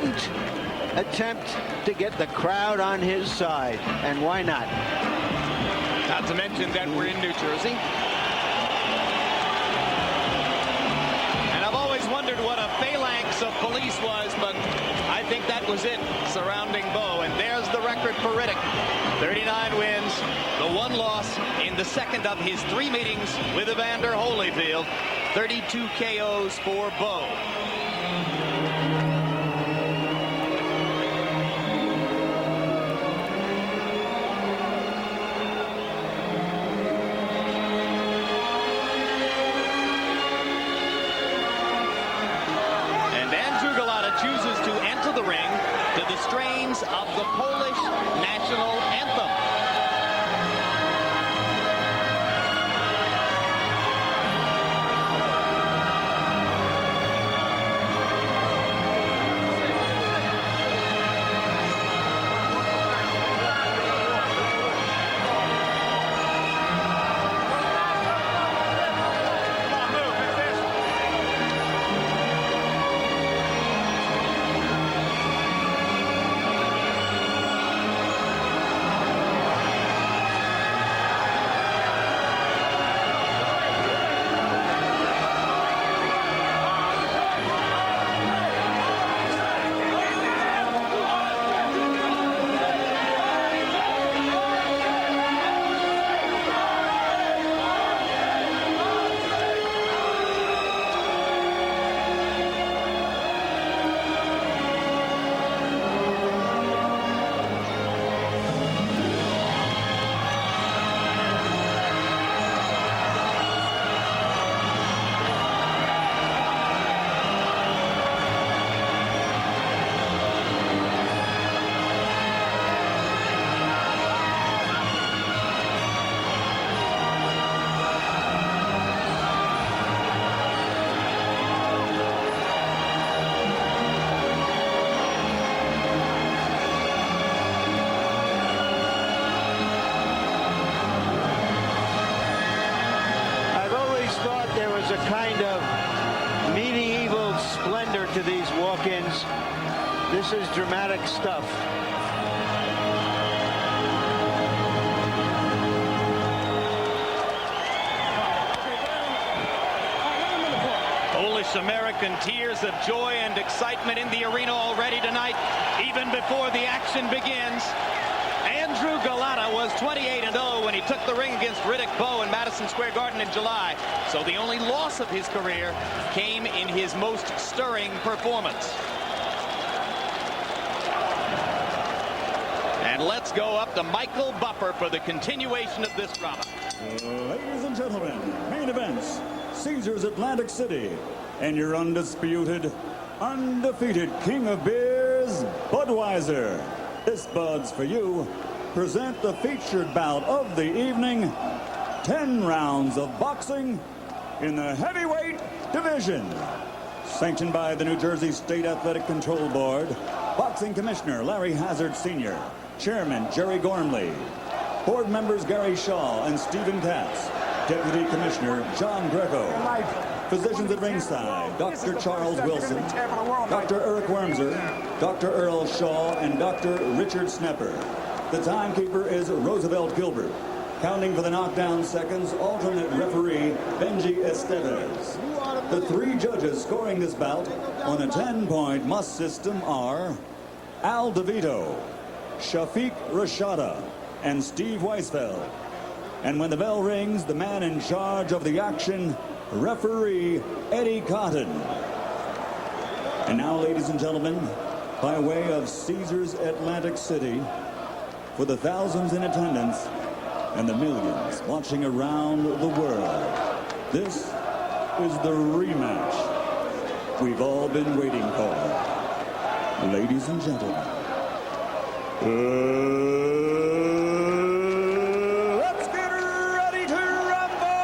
didn't attempt to get the crowd on his side. And why not? Not to mention that we're in New Jersey. And I've always wondered what a phalanx of police was, but I think that was it surrounding Bowe. And there's the record for Riddick. 39 wins, the one loss in the second of his 3 meetings with Evander Holyfield. 32 KOs for Bowe. Chooses to enter the ring to the strains of the Polish national anthem. A kind of medieval splendor to these walk-ins. This is dramatic stuff. Polish-American tears of joy and excitement in the arena already tonight, even before the action begins. Andrew Golota was 28-0 when he took the ring against Riddick Bowe in Madison Square Garden in July. So the only loss of his career came in his most stirring performance. And let's go up to Michael Buffer for the continuation of this drama. Ladies and gentlemen, main events, Caesars Atlantic City, and your undisputed, undefeated king of beers, Budweiser. This Bud's for you. Present the featured bout of the evening. 10 rounds of boxing in the heavyweight division. Sanctioned by the New Jersey State Athletic Control Board. Boxing Commissioner Larry Hazard Sr. Chairman Jerry Gormley. Board members Gary Shaw and Stephen Katz. Deputy Commissioner John Greco. Physicians at ringside, Dr. Charles Wilson, Dr. Eric Wormser, Dr. Earl Shaw, and Dr. Richard Snepper. The timekeeper is Roosevelt Gilbert. Counting for the knockdown seconds, alternate referee Benji Estevez. The 3 judges scoring this bout on a 10-point must system are Al DeVito, Shafiq Rashada, and Steve Weisfeld. And when the bell rings, the man in charge of the action, referee Eddie Cotton. And now, ladies and gentlemen, by way of Caesars Atlantic City, for the thousands in attendance and the millions watching around the world, this is the rematch we've all been waiting for. Ladies and gentlemen, let's get ready to rumble!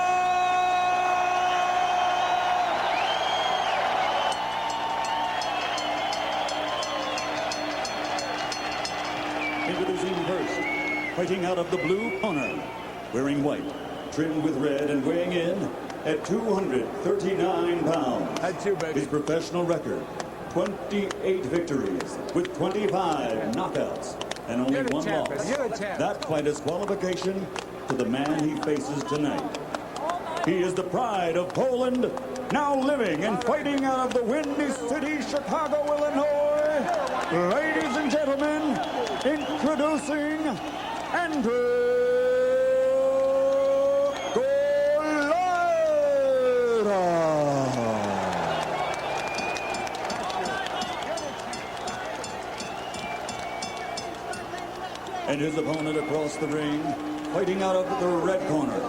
Introducing first, fighting out of the blue corner, wearing white, trimmed with red, and weighing in at 239 pounds. That's you, baby. His professional record, 28 victories with 25 knockouts and only one loss. That by disqualification to the man he faces tonight. He is the pride of Poland, now living and fighting out of the Windy City, Chicago, Illinois. Ladies and gentlemen, introducing Andrew Golota. And his opponent across the ring, fighting out of the red corner.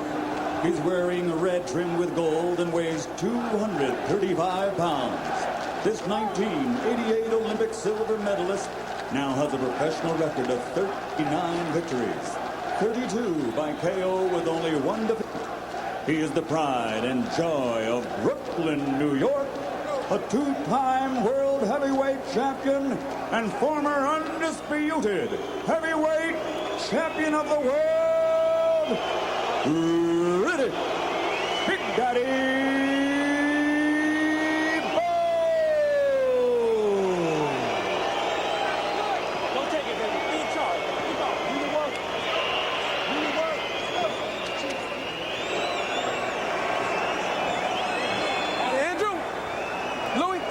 He's wearing red trimmed with gold and weighs 235 pounds. This 1988 Olympic silver medalist now has a professional record of 39 victories, 32 by KO with only one defeat. He is the pride and joy of Brooklyn, New York, a two-time world heavyweight champion and former undisputed heavyweight champion of the world, Riddick, Big Daddy Bowe. Don't take it, baby. Be in charge. Keep on. Do the work. Do the work. Andrew, Louis.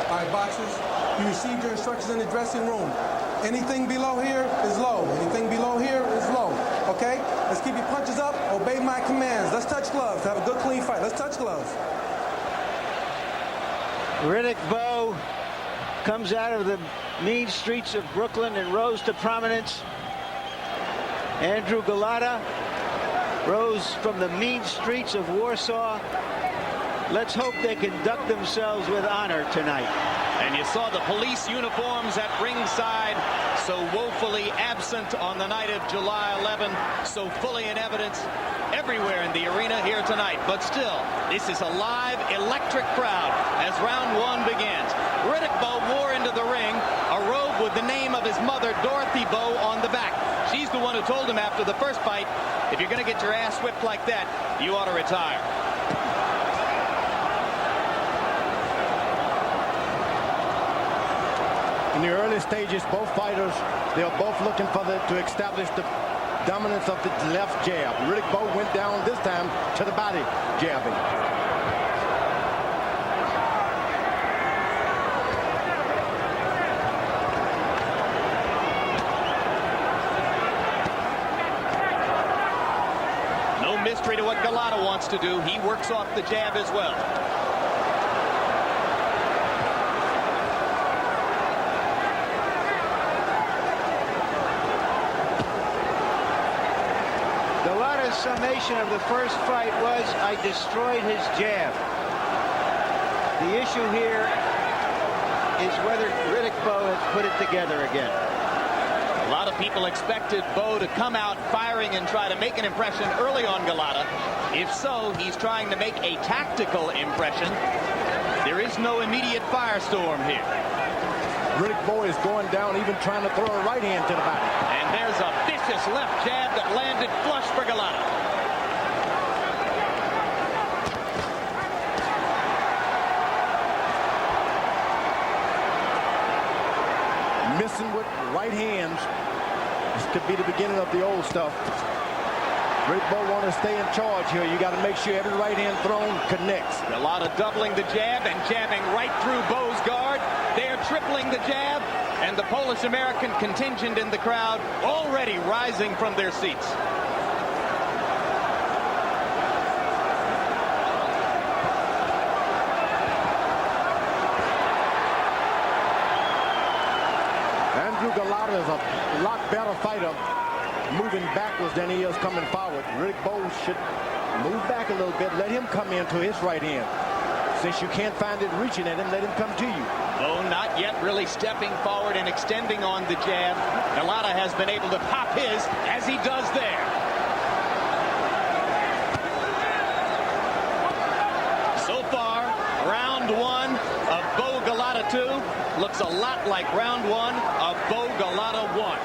All right, boxers, you received your instructions in the dressing room. Anything below here is low. Anything below here is low. Okay? Let's keep your punches up. Obey my commands. Let's touch gloves. Have a good, clean fight. Let's touch gloves. Riddick Bowe comes out of the mean streets of Brooklyn and rose to prominence. Andrew Golota rose from the mean streets of Warsaw. Let's hope they conduct themselves with honor tonight. And you saw the police uniforms at ringside, so woefully absent on the night of July 11, so fully in evidence everywhere in the arena here tonight. But still, this is a live, electric crowd as round one begins. Riddick Bowe wore into the ring a robe with the name of his mother, Dorothy Bowe, on the back. She's the one who told him after the first fight, if you're going to get your ass whipped like that, you ought to retire. In the early stages, both fighters, they're both looking for to establish the dominance of the left jab. Riddick Bowe went down this time to the body jabbing. No mystery to what Golota wants to do. He works off the jab as well. Golota's summation of the first fight was, I destroyed his jab. The issue here is whether Riddick Bowe has put it together again. A lot of people expected Bowe to come out firing and try to make an impression early on Golota. If so, he's trying to make a tactical impression. There is no immediate firestorm here. Riddick Bowe is going down, even trying to throw a right hand to the body. And there's a vicious left jab that landed flush for Golota. Missing with right hands. This could be the beginning of the old stuff. Riddick Bowe want to stay in charge here. You got to make sure every right hand thrown connects. Golota doubling the jab and jabbing right through Bowe's guard. They're tripling the jab, and the Polish-American contingent in the crowd already rising from their seats. Andrew Golota is a lot better fighter moving backwards than he is coming forward. Riddick Bowe should move back a little bit. Let him come into his right hand. Since you can't find it reaching at him, let him come to you. Bowe not yet really stepping forward and extending on the jab. Golota has been able to pop his as he does there. So far, round one of Bowe Golota. looks a lot like round one of Bowe Golota 1.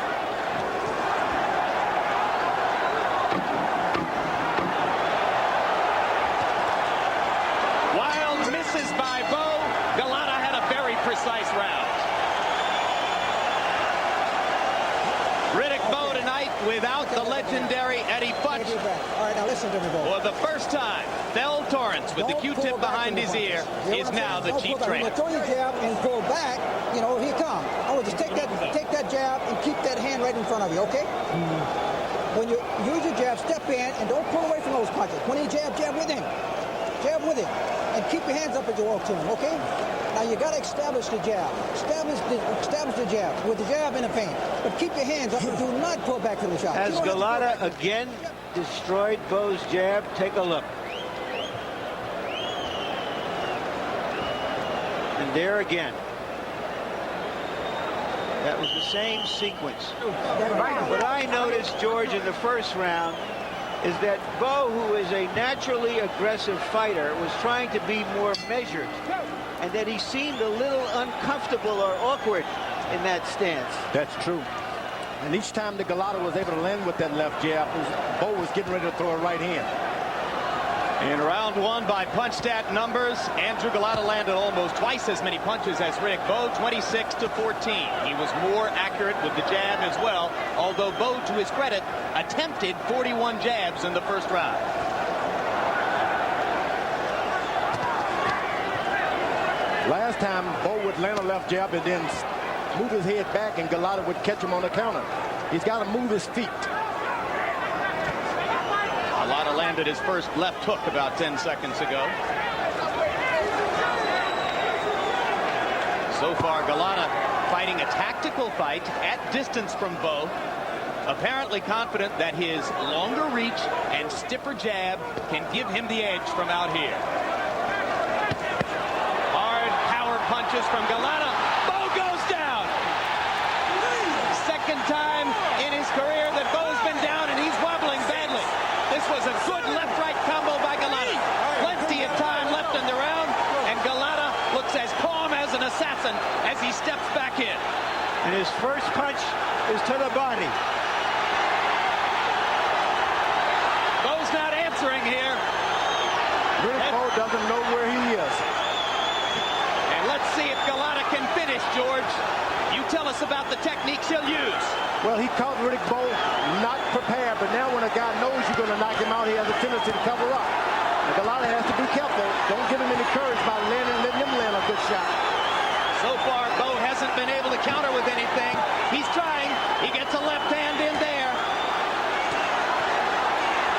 Wild misses by Bowe. Golota had a very precise round. Riddick Bowe tonight without the legendary Eddie Futch. All right, now listen to me, Bowe. For the first time, Thel Torrance with the Q-tip behind his ear is now the chief trainer. When you throw your jab and pull back, you know, here come. I would just take that jab and keep that hand right in front of you, okay? When you use your jab, step in and don't pull away from those punches. When you jab, jab with him. Jab with him. And keep your hands up as you walk to him, okay? Now you got to establish the jab. Establish the jab with the jab in the paint. But keep your hands up and do not pull back to the shot. Has Golota again destroyed Bowe's jab? Take a look. And there again. That was the same sequence. What I noticed, George, in the first round is that Bowe, who is a naturally aggressive fighter, was trying to be more measured, and that he seemed a little uncomfortable or awkward in that stance. That's true. And each time that Golota was able to land with that left jab, Bowe was getting ready to throw a right hand. In round one, by punch stat numbers, Andrew Golota landed almost twice as many punches as Riddick Bowe, 26 to 14. He was more accurate with the jab as well, although Bowe, to his credit, attempted 41 jabs in the first round. Last time, Bowe would land a left jab and then move his head back, and Golota would catch him on the counter. He's got to move his feet. Golota landed his first left hook about 10 seconds ago. So far, Golota fighting a tactical fight at distance from Bowe. Apparently confident that his longer reach and stiffer jab can give him the edge from out here. Hard power punches from Golota. Bowe goes down. Second time in his career that Bowe's been down, and he's wobbling badly. This was a good left-right combo by Golota. Plenty of time left in the round, and Golota looks as calm as an assassin as he steps back in. And his first punch is to the body. Bowe's not answering here. Riddick Bowe doesn't know where he is. And let's see if Golota can finish, George. You tell us about the techniques he'll use. Well, he caught Riddick Bowe not prepared, but now when a guy knows you're going to knock him out, he has a tendency to cover up. And Golota has to be careful. Don't give him any courage by letting him land a good shot. So far, Bowe hasn't been able to counter with anything. He's trying. He gets a left hand in there.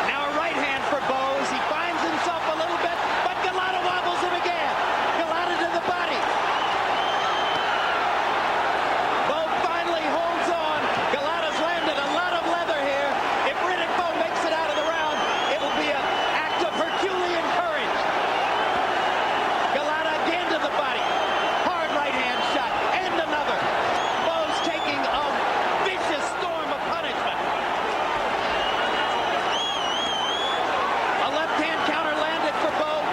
Now a right hand for Bowe as he finds himself a little bit, but Golota wobbles him again. Golota to the body. Bowe finally holds on. Golota's landed a lot of leather here. If Riddick Bowe makes it out of the round, it'll be an act of Herculean courage. Golota again to the body. Hard right hand shot and another. Bowe's taking a vicious storm of punishment. A left hand counter landed for Bowe.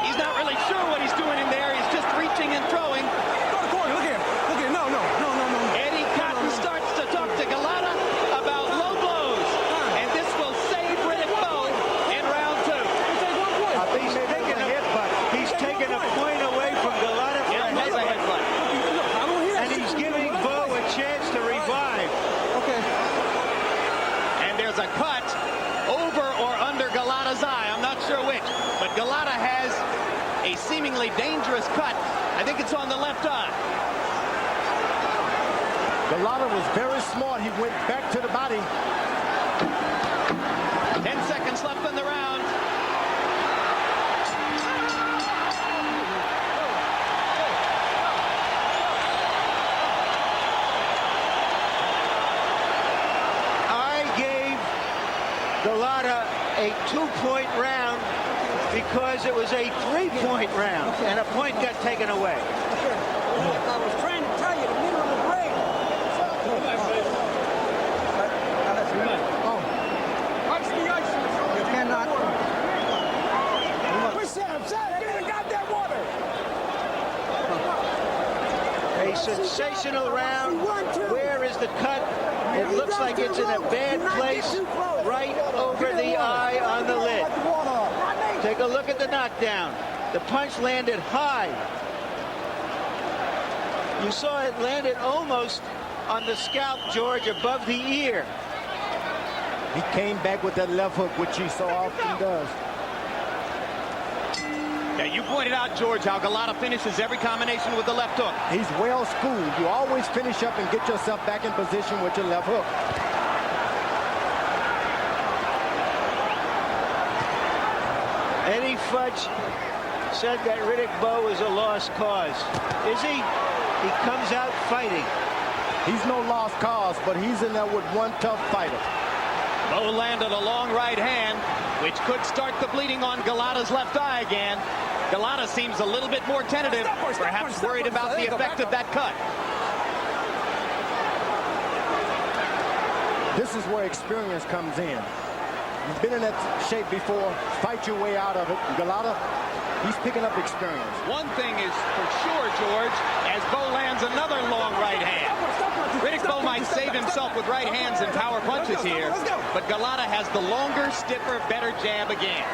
He's not really sure what he's doing in there. He's just reaching and throwing. Go to the corner. Look here. Look here. No. Eddie Cotton starts to talk to Golota about low blows. And this will save Riddick Bowe in round two. He's taking a headbutt. He's taking a point away from Golota for Yeah, a that's a headbutt. headbutt. I don't hear And he's giving Bowe a chance to revive. Okay. And there's a cut over or under Golota's eye. I'm not sure which. But Golota has a seemingly dangerous cut. I think it's on the left eye. Golota was very smart. He went back to the body. 10 seconds left in the round. I gave Golota a 2-point round because it was a 3-point round, and a point got taken away. I was trying to tell you the middle of the break. Watch the ice. You cannot. Where's Sam? Sam, give me the goddamn water. sensational round. Where is the cut? It looks like it's in a bad place, right over the eye on the lid. Take a look at the knockdown. The punch landed high. You saw it landed almost on the scalp, George, above the ear. He came back with that left hook, which he so often does. Yeah, you pointed out, George, how Golota finishes every combination with the left hook. He's well schooled. You always finish up and get yourself back in position with your left hook. Eddie Fudge said that Riddick Bowe is a lost cause. Is he? He comes out fighting. He's no lost cause, but he's in there with one tough fighter. Bowe landed a long right hand, which could start the bleeding on Golota's left eye again. Golota seems a little bit more tentative, perhaps worried about the effect of that cut. This is where experience comes in. You've been in that shape before. Fight your way out of it. Golota, he's picking up experience. One thing is for sure, George, as Bowe lands another long right hand. Riddick Bowe might save himself with right hands and power punches here, but Golota has the longer, stiffer, better jab again.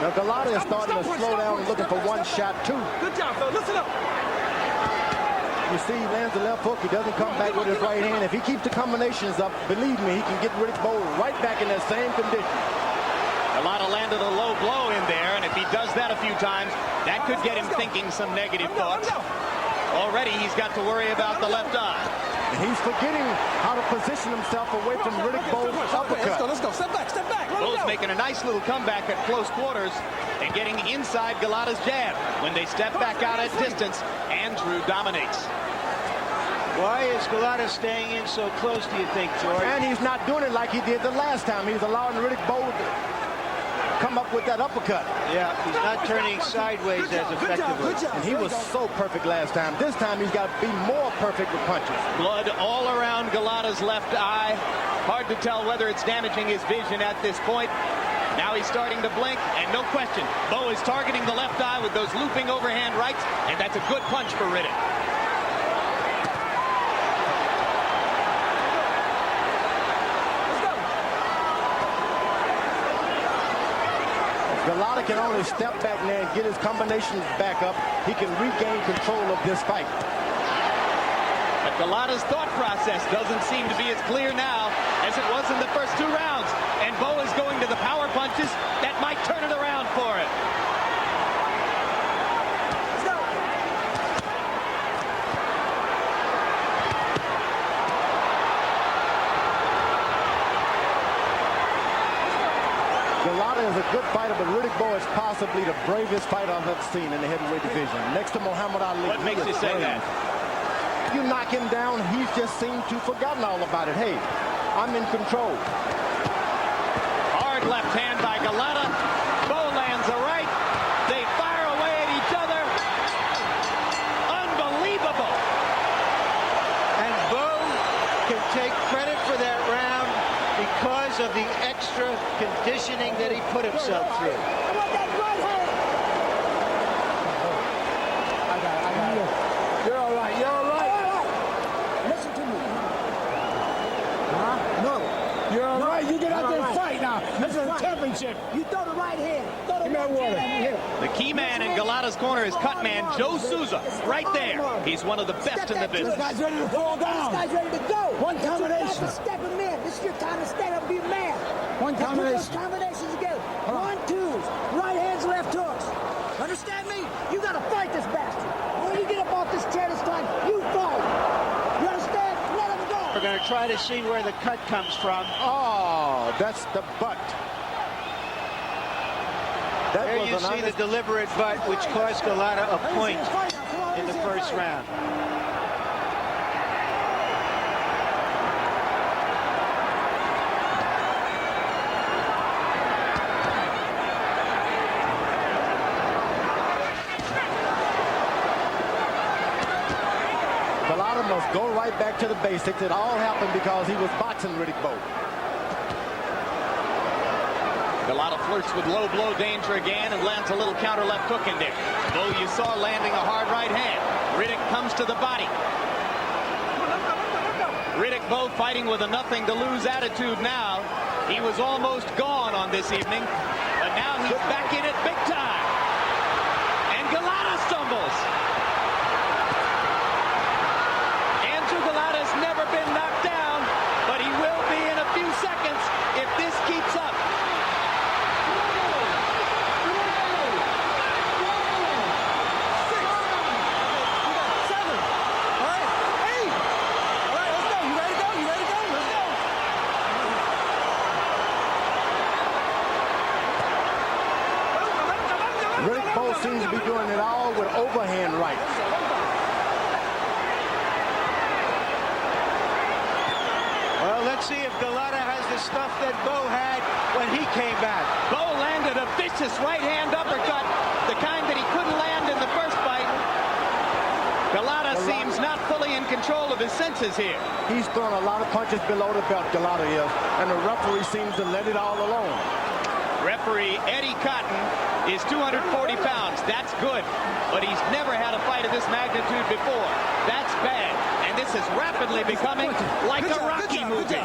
Now Golota is starting to slow down and looking for one shot, too. Good job, Phil. Listen up. You see, he lands the left hook. He doesn't come back with his right hand. If he keeps the combinations up, believe me, he can get Riddick Bowe right back in that same condition. Golota landed a low blow in there, and if he does that a few times, that could get him thinking some negative thoughts. Already, he's got to worry about the left eye. And he's forgetting how to position himself away from Riddick Bowe's uppercut. Let's go. Step back. Bowe's making a nice little comeback at close quarters and getting inside Golota's jab. When they step back out at distance, Andrew dominates. Why is Golota staying in so close, do you think, George? And he's not doing it like he did the last time. He's allowing Riddick Bowe to come up with that uppercut. Yeah, he's not turning sideways as effectively. And he was so perfect last time. This time he's got to be more perfect with punches. Blood all around Golota's left eye. Hard to tell whether it's damaging his vision at this point. Now he's starting to blink, and no question, Bowe is targeting the left eye with those looping overhand rights, and that's a good punch for Riddick. Golota can only step back now and get his combinations back up. He can regain control of this fight. But Golota's thought process doesn't seem to be as clear now as it was in the first two rounds. And Bowe is going to the power punches that might turn it around for him. Golota is a good fighter, but Riddick Bowe is possibly the bravest fighter I've ever seen in the heavyweight division. Next to Muhammad Ali. What makes you say that? You knock him down, he's just seemed to have forgotten all about it. Hey, I'm in control. Hard left hand by Golota. Bowe lands a right. They fire away at each other. Unbelievable. And Bowe can take credit for that round because of the extra conditioning that he put himself through. You're all right. Listen to me. No. You're all right. You get out there and fight now. This is a championship. You throw the right hand. Throw the Give me that right water. hand here. The key man in Golota's corner is cut man Joe Souza. Right there. He's one of the best in the This business. guy's ready to fall This down. guy's ready to go. One It's your time combination. to step him in. This is your time to stand up and be a man. One Now put those combination. combinations together. 1, 2s. Right hands, left hooks. Understand me? You got to fight this bastard. When you get up off this chair this time, you fight. You understand? Let him go. We're going to try to see where the cut comes from. Oh, that's the butt. That There was you an see the honest- deliberate butt, which cost Golota a point in the first round. Golota must go right back to the basics. It all happened because he was boxing Riddick Bowe. Golota flirts with low blow danger again and lands a little counter left hook in there. Bowe, you saw landing a hard right hand. Riddick comes to the body. Bowe fighting with a nothing to lose attitude now. He was almost gone on this evening, but now he's back in it big time. And Golota stumbles. Andrew Golota's never been knocked down, but he will be in a few seconds if this keeps up. Riddick Bowe seems to be doing it all with overhand rights. Well, let's see if Golota has the stuff that Bowe had when he came back. Bowe landed a vicious right-hand uppercut, the kind that he couldn't land in the first fight. Golota seems not fully in control of his senses here. He's throwing a lot of punches below the belt, Golota is, and the referee seems to let it all alone. Referee Eddie Cotton is 240 pounds. That's good, but he's never had a fight of this magnitude before. That's bad, and this is rapidly becoming like a Rocky movie.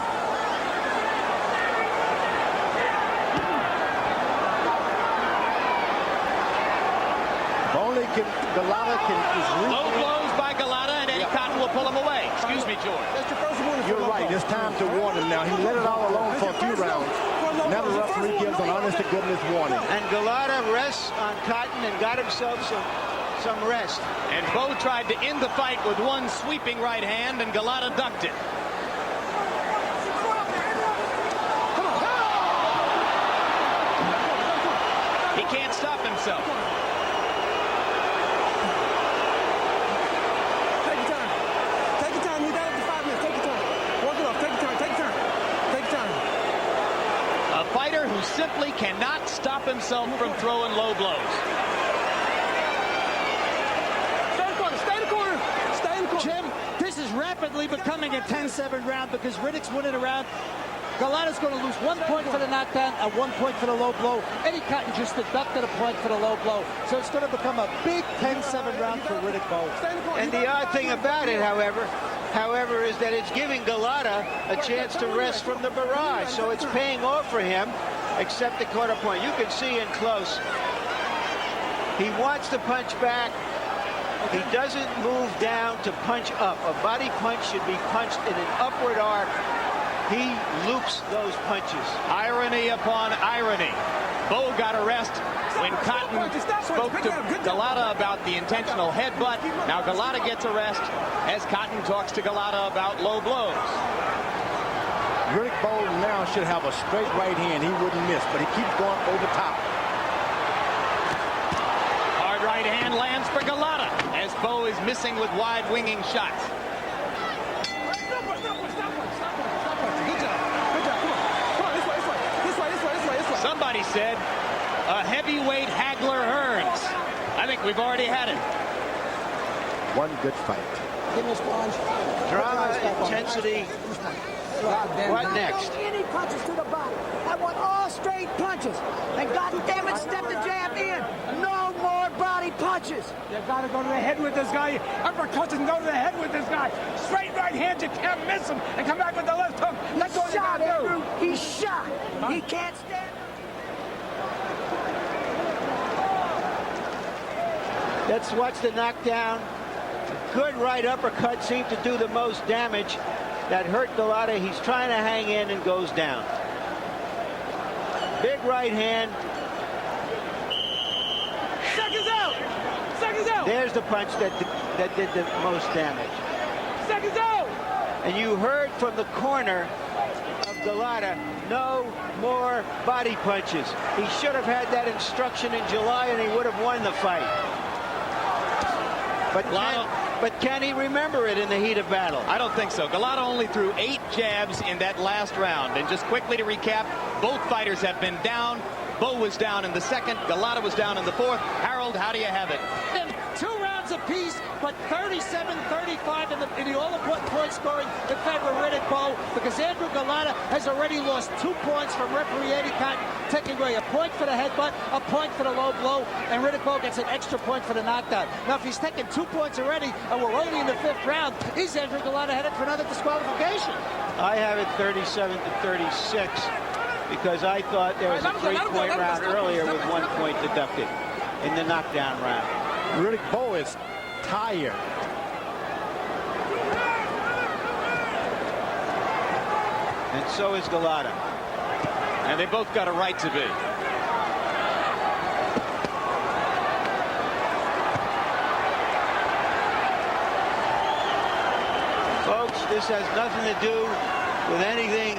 Only Golota is Low blows by Golota, and Eddie Cotton will pull him away. Excuse me, George. That's your first warning. You're right. It's time to warn him now. He let it all alone for a few rounds. Now the referee gives an honest-to-goodness warning. And Golota rests on Cotton and got himself some rest. And Bowe tried to end the fight with one sweeping right hand, and Golota ducked it. He can't stop himself. Take your time. Take your time. You got up to 5 minutes. Take your time. Work it off. Take your time. Take your time. Take your time. A fighter who simply cannot stop himself from throwing low blows. Stay in the corner. Stay in the corner. Stay in the corner. Jim, this is rapidly becoming a 10-7 round because Riddick's winning a round. Golota's going to lose 1 point for the knockdown and 1 point for the low blow. Eddie Cotton just deducted a point for the low blow. So it's going to become a big 10-7 round for Riddick Bowe. And the odd thing about it, however, is that it's giving Golota a chance to rest from the barrage. So it's paying off for him, except the quarter point. You can see in close. He wants to punch back. He doesn't move down to punch up. A body punch should be punched in an upward arc. He loops those punches. Irony upon irony. Bowe got a rest when Cotton spoke to Golota about the intentional headbutt. Now Golota gets a rest as Cotton talks to Golota about low blows. Riddick Bowe now should have a straight right hand. He wouldn't miss, but he keeps going over top. Hard right hand lands for Golota as Bowe is missing with wide winging shots. Somebody said a heavyweight haggler earns. I think we've already had it. One good fight. Give me a sponge. Drama, intensity. What next? Any punches to the body. I want all straight punches. And God damn it, step the jab in. No more body punches. You got to go to the head with this guy. Uppercuts and go to the head with this guy. Straight right hand, you can't miss him. And come back with the left hook. That's all you got to do. He's shot. He can't stand. Let's watch the knockdown. Good right uppercut seemed to do the most damage. That hurt Golota. He's trying to hang in and goes down. Big right hand. Seconds out. Seconds out. There's the punch that did the most damage. Seconds out. And you heard from the corner of Golota, no more body punches. He should have had that instruction in July and he would have won the fight. But can he remember it in the heat of battle? I don't think so. Golota only threw 8 jabs in that last round. And just quickly to recap, both fighters have been down Bowe was down in the second. Golota was down in the fourth. Harold, how do you have it? 2 rounds apiece, but 37-35 in the all-important point scoring in favor of Riddick Bowe, because Andrew Golota has already lost 2 points from referee Eddie Cotton, taking away a point for the headbutt, a point for the low blow, and Riddick Bowe gets an extra point for the knockdown. Now, if he's taken 2 points already, and we're only in the 5th round, is Andrew Golota headed for another disqualification? I have it 37-36 because I thought there was a 3-point round earlier with 1 point deducted in the knockdown round. Riddick Bowe is tired. And so is Golota. And they both got a right to be. Folks, this has nothing to do with anything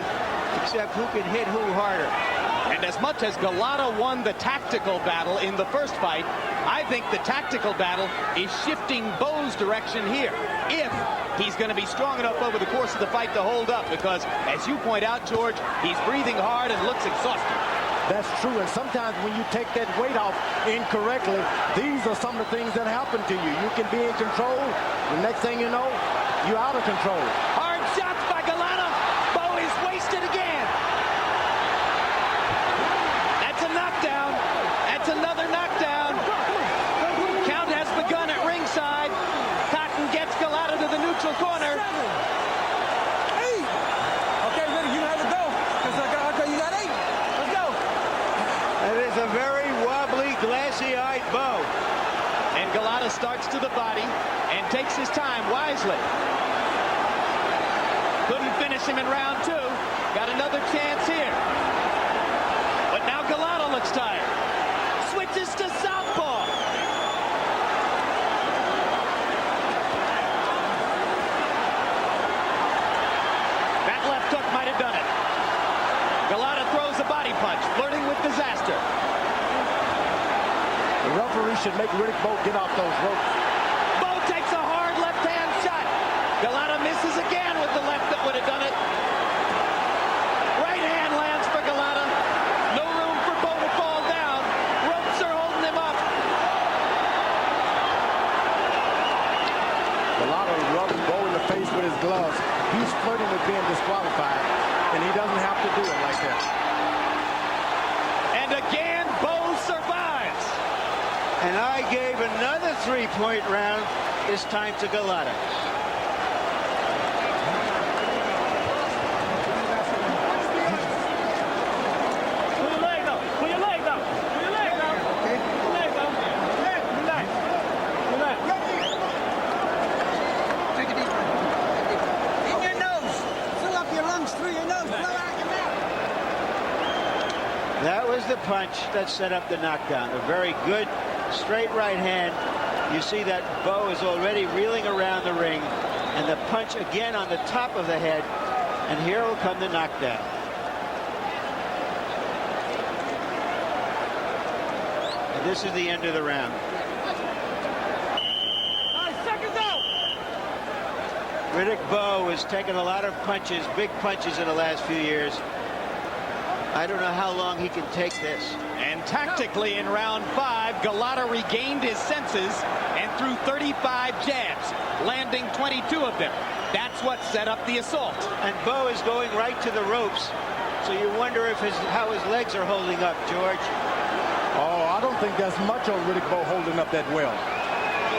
except who can hit who harder. And as much as Golota won the tactical battle in the first fight, I think the tactical battle is shifting Bowe's direction here, if he's going to be strong enough over the course of the fight to hold up, because, as you point out, George, he's breathing hard and looks exhausted. That's true, and sometimes when you take that weight off incorrectly, these are some of the things that happen to you. You can be in control, the next thing you know, you're out of control. Hard shots by Golota. Bowe is wasted again. That's a knockdown. That's another knockdown. Count has begun at ringside. Cotton gets Golota to the neutral corner. Hey! Okay, Riddick, you have to go. Okay, you got 8. Let's go. That is a very wobbly, glassy-eyed Bowe. And Golota starts to the body and takes his time wisely. Couldn't finish him in round 2. Got another chance here. But now Golota looks tired. Switches to southpaw. That left hook might have done it. Golota throws a body punch, flirting with disaster. The referee should make Riddick Bowe get off those ropes. Bowe takes a hard left-hand shot. Golota misses again with the left that would have done it. Right hand lands for Golota. No room for Bowe to fall down. Ropes are holding him up. Golota rubs Bowe in the face with his gloves. He's flirting with being disqualified, and he doesn't have to do it like that. And again, Bowe survives. And I gave another 3-point round, this time to Golota. Put your leg up. Put your leg up. Put your leg up. Okay? Put your leg up. Relax. Relax. Take a deep breath. In your nose. Fill up your lungs through your nose. Blow out your mouth. That was the punch that set up the knockdown. A very good straight right hand. You see that Bowe is already reeling around the ring, and the punch again on the top of the head, and here will come the knockdown. And this is the end of the round. 9 seconds out. Riddick Bowe has taken a lot of punches, big punches in the last few years. I don't know how long he can take this. And tactically in round 5, Golota regained his senses and threw 35 jabs, landing 22 of them. That's what set up the assault. And Bowe is going right to the ropes, so you wonder if how his legs are holding up, George. Oh, I don't think there's much on Riddick Bowe holding up that well.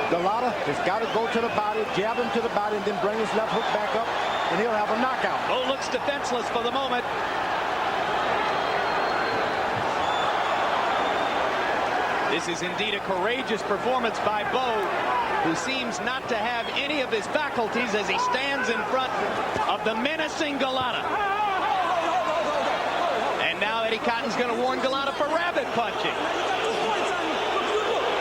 Golota has got to go to the body, jab him to the body, and then bring his left hook back up, and he'll have a knockout. Bowe looks defenseless for the moment. This is indeed a courageous performance by Bowe, who seems not to have any of his faculties as he stands in front of the menacing Golota. And now Eddie Cotton's going to warn Golota for rabbit punching.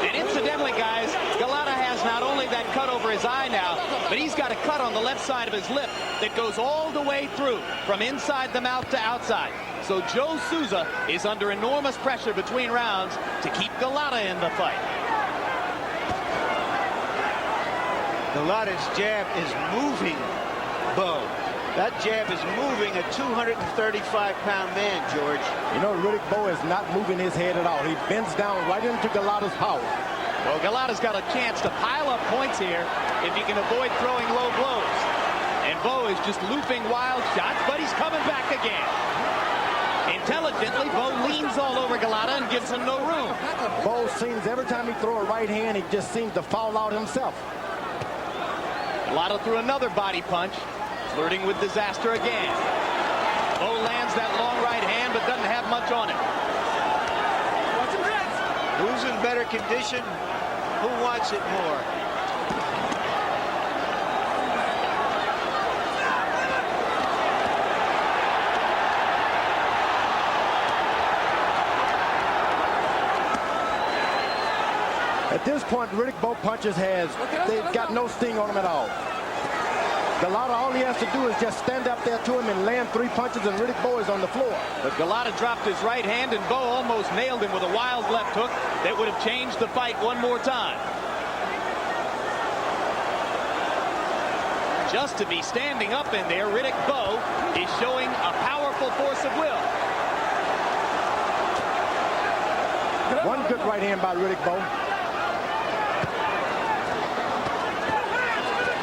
And incidentally, guys, Golota has not only that cut over his eye now, but he's got a cut on the left side of his lip that goes all the way through, from inside the mouth to outside. So Joe Souza is under enormous pressure between rounds to keep Golota in the fight. Golota's jab is moving Bowe. That jab is moving a 235-pound man, George. You know, Riddick Bowe is not moving his head at all. He bends down right into Golota's power. Well, Golota's got a chance to pile up points here if he can avoid throwing low blows. And Bowe is just looping wild shots, but he's coming back again. Intelligently, Bowe leans all over Golota and gives him no room. Bowe seems, every time he throws a right hand, he just seems to fall out himself. Golota threw another body punch, flirting with disaster again. Bowe lands that long right hand, but doesn't have much on it. Who's in better condition? Who wants it more? At this point, Riddick Bowe punches they've got no sting on him at all. Golota, all he has to do is just stand up there to him and land 3 punches, and Riddick Bowe is on the floor. But Golota dropped his right hand, and Bowe almost nailed him with a wild left hook that would have changed the fight one more time. Just to be standing up in there, Riddick Bowe is showing a powerful force of will. One good right hand by Riddick Bowe.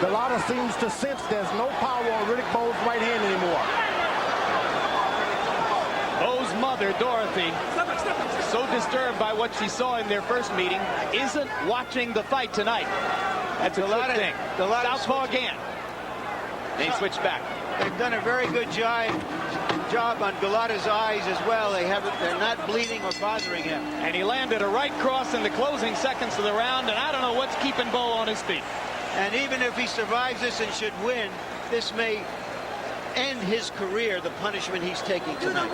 Golota seems to sense there's no power on Riddick Bowe's right hand anymore. Bowe's mother, Dorothy, so disturbed by what she saw in their first meeting, isn't watching the fight tonight. That's a good thing. Southpaw again. They switch back. They've done a very good job on Golota's eyes as well. They're not bleeding or bothering him. And he landed a right cross in the closing seconds of the round, and I don't know what's keeping Bowe on his feet. And even if he survives this and should win, this may end his career, the punishment he's taking tonight.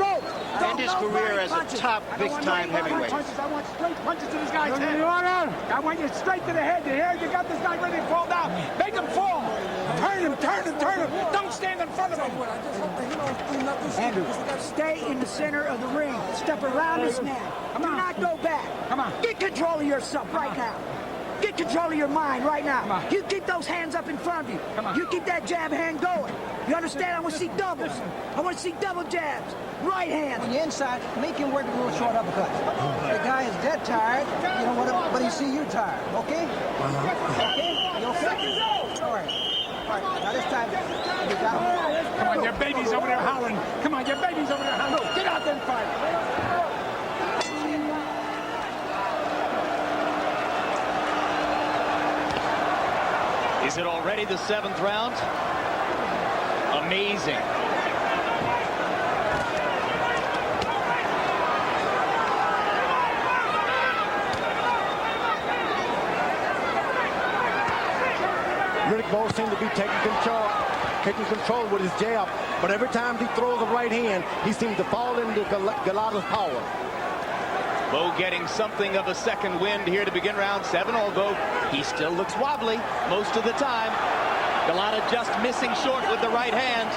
End his career as a top big-time heavyweight. I want straight punches to this guy's head. I want you straight to the head. You got this guy ready to fall down. Make him fall. Turn him, turn him, turn him. Don't stand in front of him. Andrew, stay in the center of the ring. Step around his neck. Do not go back. Come on. Get control of yourself right now. Get control of your mind right now. You keep those hands up in front of you. You keep that jab hand going. You understand? I want to see doubles. I want to see double jabs. Right hand. On the inside, make him work a little short uppercut. The guy is dead tired, you know what? But he see you tired, okay? Okay? You okay? All right. All right. Now this time, you got him. Come on, your baby's over there howling. Come on, your baby's over there howling. Get out there and fight. Is it already the 7th round? Amazing. Riddick Bowe seems to be taking control with his jab, but every time he throws a right hand, he seems to fall into Golota's power. Bowe getting something of a second wind here to begin round 7, although he still looks wobbly most of the time. Golota just missing short with the right hand.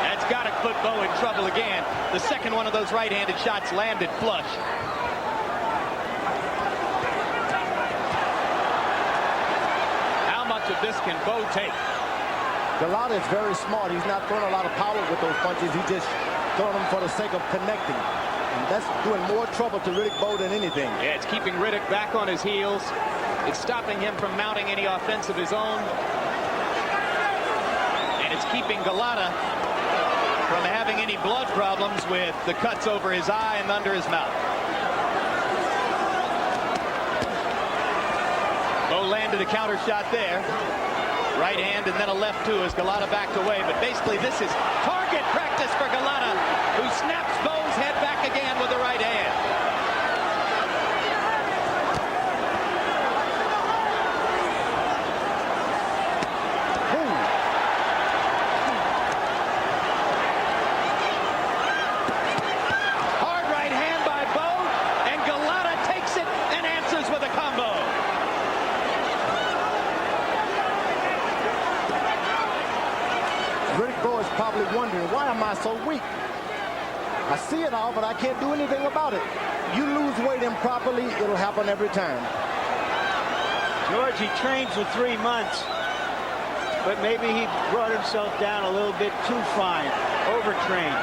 That's got to put Bowe in trouble again. The second one of those right-handed shots landed flush. How much of this can Bowe take? Golota is very smart. He's not throwing a lot of power with those punches. He's just throwing them for the sake of connecting. And that's doing more trouble to Riddick Bowe than anything. Yeah, it's keeping Riddick back on his heels. It's stopping him from mounting any offense of his own. And it's keeping Golota from having any blood problems with the cuts over his eye and under his mouth. Bowe landed a counter shot there. Right hand and then a left too as Golota backed away. But basically this is target practice for Golota, who snaps Bowe's head back again with the right hand. Hard right hand by Bowe, and Golota takes it and answers with a combo. Riddick Bowe is probably wondering, why am I so weak? I see it all, but I can't do anything about it. You lose weight improperly, it'll happen every time. George, he trained for 3 months, but maybe he brought himself down a little bit too fine, overtrained.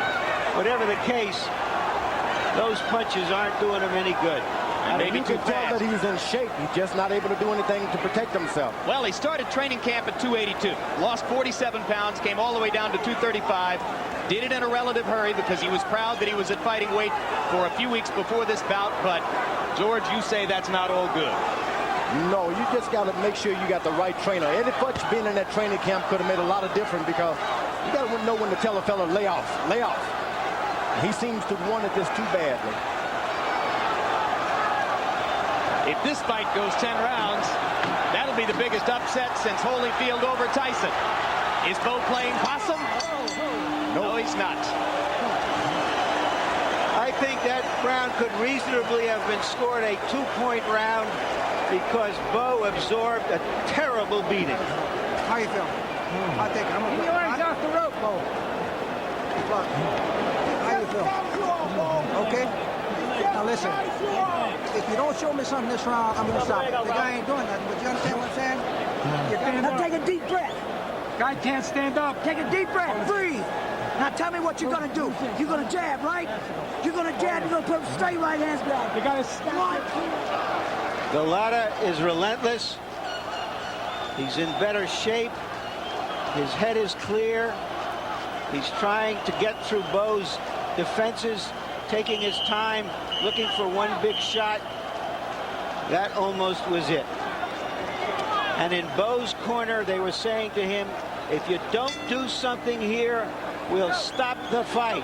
Whatever the case, those punches aren't doing him any good. And maybe you can tell that he's in shape. He's just not able to do anything to protect himself. Well, he started training camp at 282, lost 47 pounds, came all the way down to 235, did it in a relative hurry because he was proud that he was at fighting weight for a few weeks before this bout. But, George, you say that's not all good. No, you just got to make sure you got the right trainer. Eddie Futch being in that training camp could have made a lot of difference because you got to know when to tell a fella lay off, lay off. He seems to have wanted this too badly. If this fight goes 10 rounds, that'll be the biggest upset since Holyfield over Tyson. Is Bowe playing possum? No, he's not. I think that round could reasonably have been scored a 2-point round because Bowe absorbed a terrible beating. How you feel? I think I'm Keep your eyes off the rope, Bowe. How you feel? Okay? Now listen, if you don't show me something this round, I'm going to stop. The guy ain't doing nothing, but you understand what I'm saying? Now take a deep breath. Guy can't stand up. Take a deep breath. Breathe. Now tell me what you're going to do. You're going to jab, right? You're going to jab. You're going to put straight right hands down. You got to stop. Golota is relentless. He's in better shape. His head is clear. He's trying to get through Bowe's defenses, taking his time, looking for one big shot. That almost was it. And in Bowe's corner, they were saying to him, if you don't do something here, we'll stop the fight.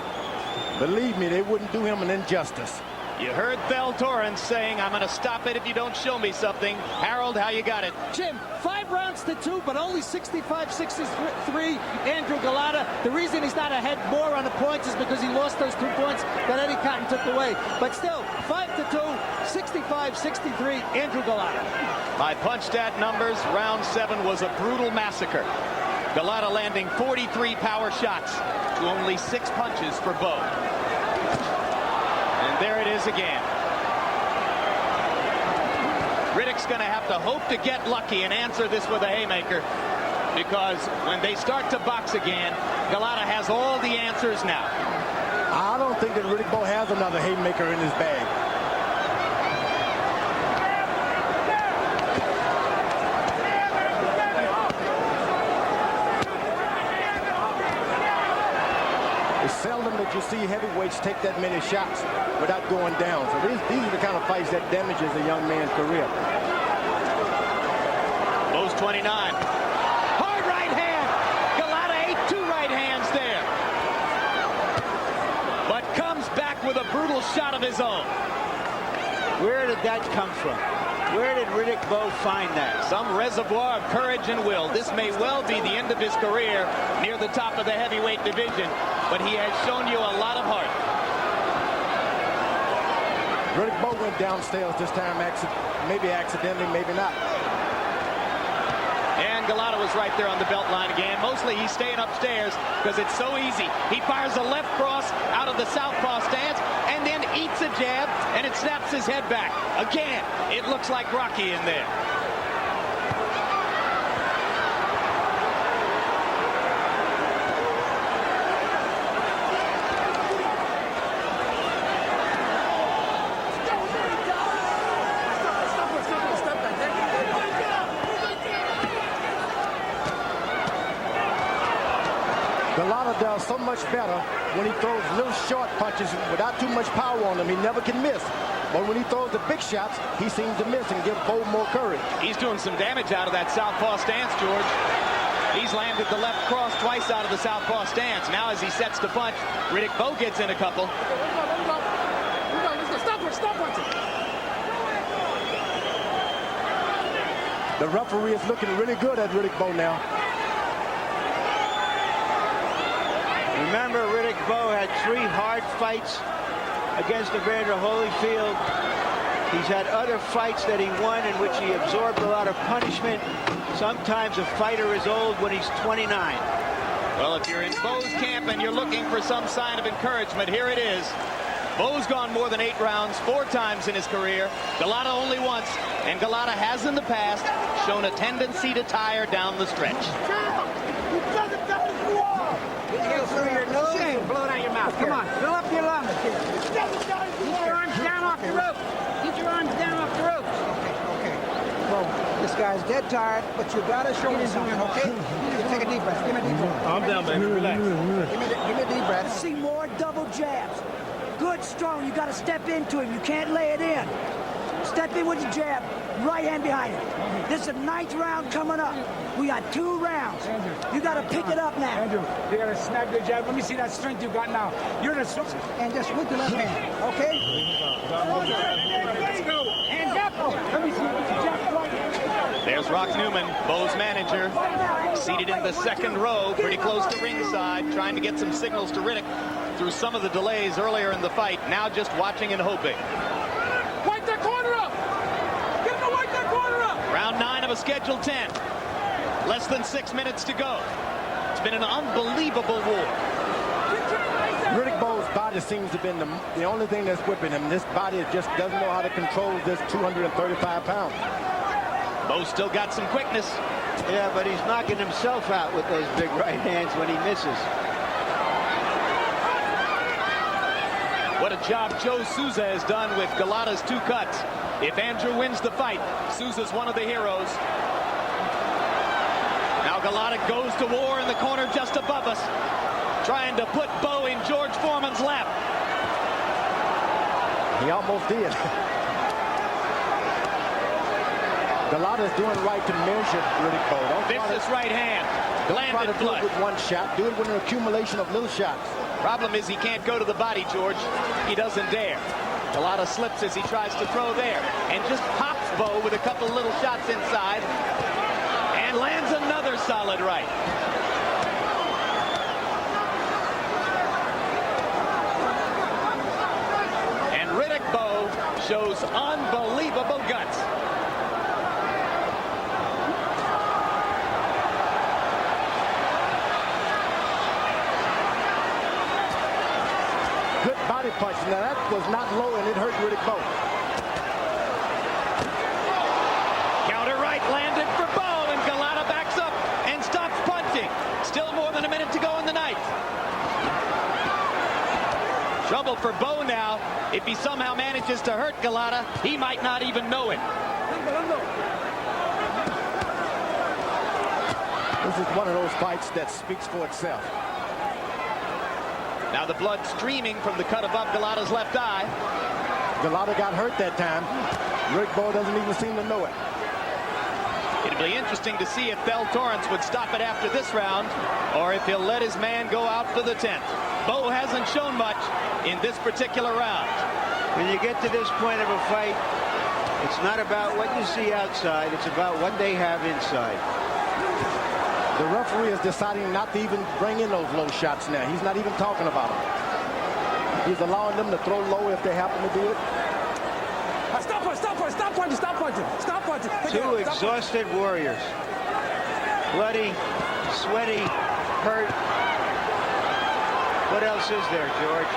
Believe me, they wouldn't do him an injustice. You heard Bell Torrance saying, I'm going to stop it if you don't show me something. Harold, how you got it? Jim, 5 rounds to 2, but only 65-63, Andrew Golota. The reason he's not ahead more on the points is because he lost those 2 points that Eddie Cotton took away. But still, 5-2, 65-63, Andrew Golota. By punch stat numbers, round 7 was a brutal massacre. Golota landing 43 power shots to only 6 punches for Bowe. And there it is again. Riddick's going to have to hope to get lucky and answer this with a haymaker, because when they start to box again, Golota has all the answers now. I don't think that Riddick Bowe has another haymaker in his bag. It's seldom that you see heavyweights take that many shots without going down. So these are the kind of fights that damages a young man's career. Bowe's 29. Hard right hand. Golota ate 2 right hands there. But comes back with a brutal shot of his own. Where did that come from? Where did Riddick Bowe find that? Some reservoir of courage and will. This may well be the end of his career near the top of the heavyweight division, but he has shown you a lot of heart. Riddick Bowe went downstairs this time, maybe accidentally, maybe not. And Golota was right there on the belt line again. Mostly he's staying upstairs because it's so easy. He fires a left cross out of the southpaw stance and then eats a jab, and it snaps his head back. Again, it looks like Rocky in there. Golota does so much better when he throws little short punches without too much power on them. He never can miss. But when he throws the big shots, he seems to miss and give Bowe more courage. He's doing some damage out of that southpaw stance, George. He's landed the left cross twice out of the southpaw stance. Now as he sets to punch, Riddick Bowe gets in a couple. Stop punching. The referee is looking really good at Riddick Bowe now. Remember, Riddick Bowe had 3 hard fights against Evander Holyfield. He's had other fights that he won in which he absorbed a lot of punishment. Sometimes a fighter is old when he's 29. Well, if you're in Bowe's camp and you're looking for some sign of encouragement, here it is. Bowe's gone more than 8 rounds 4 times in his career. Golota only once. And Golota has in the past shown a tendency to tire down the stretch. Through your nose and blow it out your mouth. Come on, fill up your lungs. Keep your arms down off the rope. Keep your arms down off the rope. Okay. Well, this guy's dead tired, but you gotta show me something, okay? Take a deep breath. Give me a deep breath. I'm down, baby. Relax. Give me a deep breath. See more double jabs. Good, strong. You got to step into him. You can't lay it in. Step in with the jab. Right hand behind it. This is the 9th round coming up. We got 2 rounds. You got to pick it up now. Andrew, you got to snap your jab. Let me see that strength you got now. You're the... And just with the left hand, okay? Hands up. Let me see what you jab right. There's Rock Newman, Bowe's manager, seated in the 2nd row, pretty close to ringside, trying to get some signals to Riddick through some of the delays earlier in the fight. Now just watching and hoping. Wipe that corner up. Get him to wipe that corner up. Round 9 of a scheduled 10. Less than 6 minutes to go. It's been an unbelievable war. Riddick Bowe's body seems to have been the only thing that's whipping him. This body just doesn't know how to control this 235 pounds. Bowe still got some quickness. Yeah, but he's knocking himself out with those big right hands when he misses. What a job Joe Souza has done with Golota's 2 cuts. If Andrew wins the fight, Souza's one of the heroes. Now Golota goes to war in the corner just above us, trying to put Bowe in George Foreman's lap. He almost did. Golota's doing right to measure Riddick Bowe. Vicious right hand, Don't try to landed do flush. it with one shot. Do it with an accumulation of little shots. Problem is he can't go to the body, George. He doesn't dare. Golota slips as he tries to throw there and just pops Bowe with a couple little shots inside and lands another solid right. And Riddick Bowe shows unbelievable guts. Good body punch. Now that was not low and it hurt Riddick Bowe. Counter right landed for Bowe, and Golota backs up and stops punching. Still more than a minute to go in the ninth. Trouble for Bowe now. If he somehow manages to hurt Golota, he might not even know it. This is one of those fights that speaks for itself. Now the blood streaming from the cut above Golota's left eye. Golota got hurt that time. Riddick Bowe doesn't even seem to know it. It'd be interesting to see if Bell Torrance would stop it after this round, or if he'll let his man go out for the 10th. Bowe hasn't shown much in this particular round. When you get to this point of a fight, it's not about what you see outside, it's about what they have inside. The referee is deciding not to even bring in those low shots now. He's not even talking about them. He's allowing them to throw low if they happen to do it. Stop punching, stop punching, stop punching, stop punching, stop punching. Two exhausted warriors. Bloody, sweaty, hurt. What else is there, George?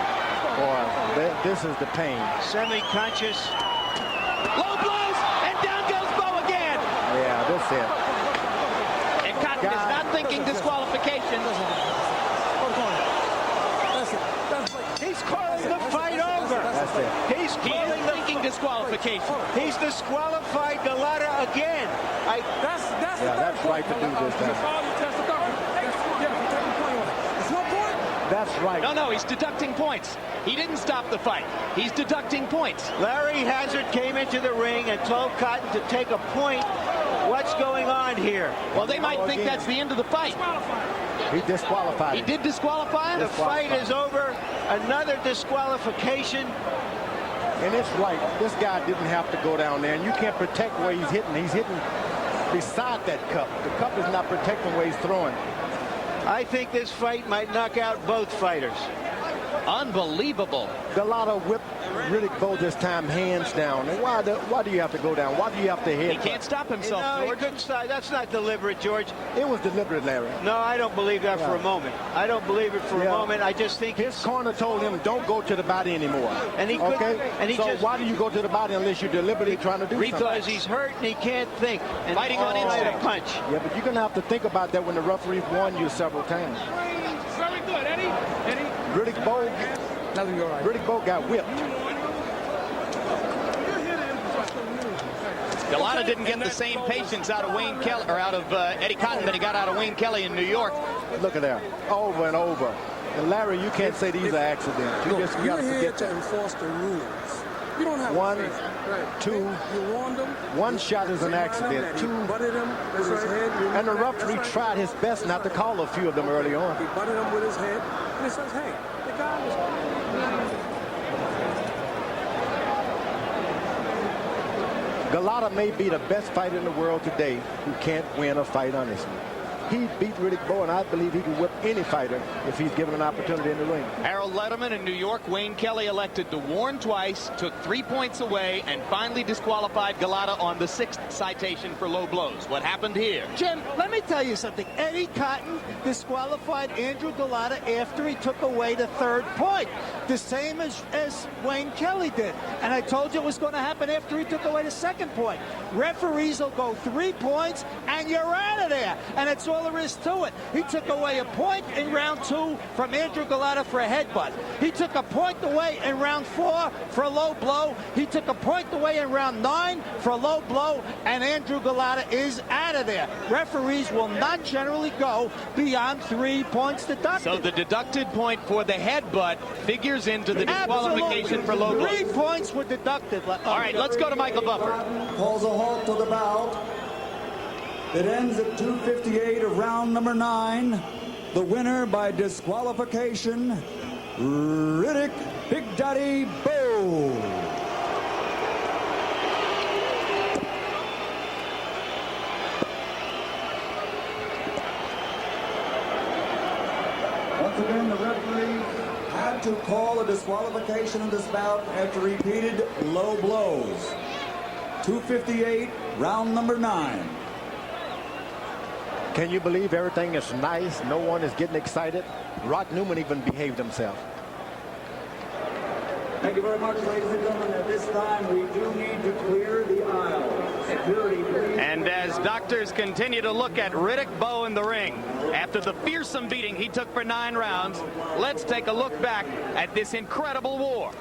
Boy, this is the pain. Semi-conscious. Low blows, and down goes Bowe again. Yeah, that's it. And Cotton is not thinking disqualification. He's calling the fight over. That's it. He's He calling is the thinking disqualification. He's disqualified Golota again. That's right to do this time. That's right. No, he's deducting points. He didn't stop the fight. He's deducting points. Larry Hazard came into the ring and told Cotton to take a point. What's going on here? Well, they might think that's the end of the fight. He disqualified He him. did disqualify him? The fight is over. Another disqualification. And it's right. This guy didn't have to go down there. And you can't protect where he's hitting. He's hitting beside that cup. The cup is not protecting where he's throwing. I think this fight might knock out both fighters. Unbelievable. Golota whipped Riddick Bowe this time hands down. And why do you have to go down? Why do you have to head? He can't stop himself, No, he George. couldn't stop. That's not deliberate, George. It was deliberate, Larry. No, I don't believe that for a moment. I don't believe it for a moment. I just think his corner told him, don't go to the body anymore. And he couldn't. And he so just, why do you go to the body unless you're deliberately trying to do something? Because he's hurt and he can't think. And Fighting on instinct. a punch. Yeah, but you're going to have to think about that when the referee warned you several times. Very good, Eddie. Riddick Bowe got whipped. Golota didn't get the same patience out of Wayne Kelly, or out of Eddie Cotton that he got out of Wayne Kelly in New York. Look at that, over and over. And Larry, you can't say these are accidents. You just got to forget to enforce the rules. You don't have one, right. two. You warned them. One shot is an accident. Two. Butted him with his head. And the referee tried his best not to call a few of them early on. He butted him with his head. And he says, hey, the guy was... Golota may be the best fighter in the world today who can't win a fight honestly. He beat Riddick Bowe, and I believe he can whip any fighter if he's given an opportunity in the ring. Harold Letterman in New York. Wayne Kelly elected to warn twice, took 3 points away, and finally disqualified Golota on the 6th citation for low blows. What happened here? Jim, let me tell you something. Eddie Cotton disqualified Andrew Golota after he took away the 3rd point. The same as Wayne Kelly did. And I told you it was going to happen after he took away the 2nd point. Referees will go 3 points, and you're out of there. And it's all there is to it. He took away a point in round 2 from Andrew Golota for a headbutt. He took a point away in round 4 for a low blow. He took a point away in round 9 for a low blow, and Andrew Golota is out of there. Referees will not generally go beyond 3 points deducted. So the deducted point for the headbutt figures into the disqualification for low blows. 3 points were deducted. All right, let's go to Michael Buffer. Calls a halt to the bout. It ends at 2:58 of round number 9. The winner by disqualification, Riddick Big Daddy Bowe. Once again, the referee had to call a disqualification in this bout after repeated low blows. 2:58, round number 9. Can you believe everything is nice? No one is getting excited. Rock Newman even behaved himself. Thank you very much, ladies and gentlemen. At this time, we do need to clear the aisle. Security, please. And as doctors continue to look at Riddick Bowe in the ring, after the fearsome beating he took for 9 rounds, let's take a look back at this incredible war.